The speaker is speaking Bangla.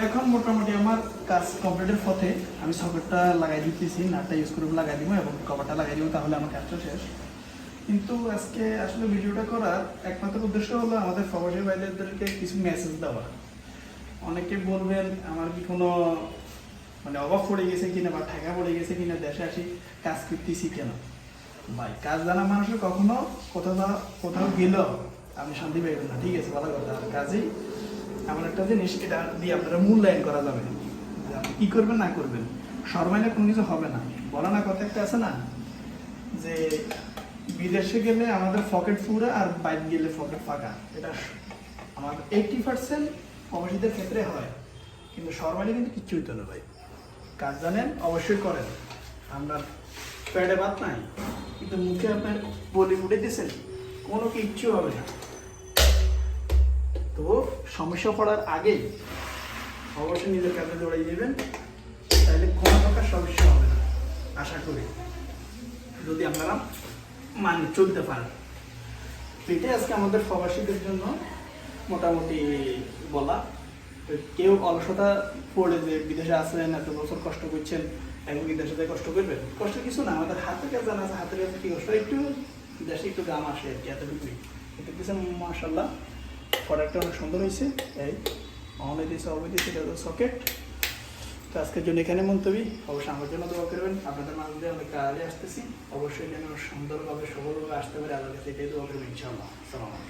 এখন মোটামুটি আমার কাজ কমপ্লিটের পথে আমি সকেটটা লাগাই দিতেছি, নাটটা ইউজ করে লাগাই দিব এবং কভারটা লাগাই দিব, তাহলে আমার কাজটা শেষ। কিন্তু আজকে আসলে ভিডিওটা করার একমাত্র উদ্দেশ্য হলো আমাদের প্রবাসী ভাইদেরকে কিছু মেসেজ দেওয়া। অনেকে বলবেন আমার কি কোনো মানে অভাব পড়ে গেছে কিনা বা ঠেকা পড়ে গেছে কিনা, দেশে আসি কাজ করতেছি কেন। ভাই, কাজ জানা মানুষের কখনো কোথাও গেলেও আপনি শান্তি পাইবেন না, ঠিক আছে, ভালো কথা। আর কাজেই এমন একটা জিনিস, এটা দিয়ে আপনারা মূল্যায়ন করা যাবে যে আপনি কী করবেন না করবেন। শর্মাইলে কোনো কিছু হবে না। বলা না কথা একটা আছে না যে বিদেশে গেলে আমাদের পকেট পুরা আর বাইরে গেলে পকেট ফাঁকা। এটা আমাদের 80% প্রবাসীদের ক্ষেত্রে হয়, কিন্তু শর্মাইলে কিন্তু কিচ্ছু হইতো না ভাই। কাজ জানেন অবশ্যই করেন, আপনার পেটে ভাত নাই কিন্তু মুখে আপনার বলি উঠে দিয়েছেন, কোনো কিচ্ছু হবে না। তো সমস্যা পড়ার আগেই অবশ্যই নিজের কাজে দৌড়াই দেবেন, তাহলে কোনো প্রকার সমস্যা হবে না আশা করি, যদি আপনারা মানে চলতে পারেন। এটাই আজকে আমাদের প্রবাসীদের জন্য মোটামুটি বলা। কেউ অলসতা পড়ে যে বিদেশে আসলেন, এত বছর কষ্ট করছেন, এখন কি দেশে কষ্ট করবেন? কষ্ট কিছু না, আমাদের হাতের কাজ জানা আছে, হাতের কাছে কি কষ্ট, একটু দেশে একটু গাম আসে আর কি, এতটুকুই। কিন্তু কিছু মাশাআল্লাহ প্রোডাক্টটা অনেক সুন্দর হয়েছে। এই অনেক দিয়েছে দিয়েছে, এটা হলো সকেট। তো আজকের জন্য এখানে মন্তব্য। অবশ্যই আমার জন্য দোয়া করবেন, আপনাদের মাঝে দিয়ে অনেক কাজে আসতেছি, অবশ্যই যেন সুন্দরভাবে সফলভাবে আসতে পারে, আল্লাহর কাছে এটাই দোয়া করবেন ইনশাআল্লাহ। আসসালামু আলাইকুম।